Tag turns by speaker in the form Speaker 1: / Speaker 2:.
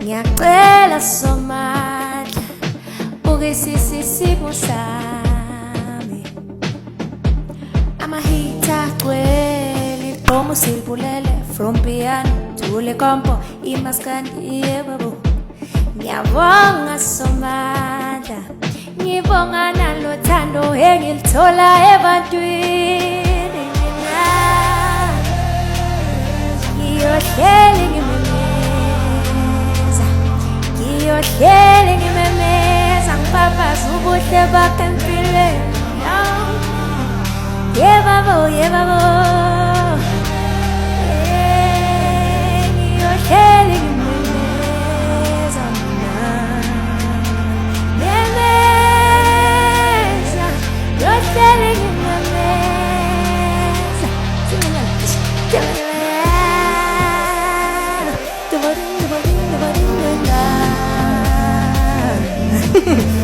Speaker 1: ngiyacela somandla ukisisa isimo sami amahita agcwele igqomo silibulele from piano to le kompo imaskandi yebo ngiyabonga somandla ngibonga nalothando engilithola ebantwini ngiyohleli ngimemeza ngibabaza ubuhle bakhe empilweni yebabo ngiyohleli ngimemeza memeza ngiyohleli ngimemeza Hehehe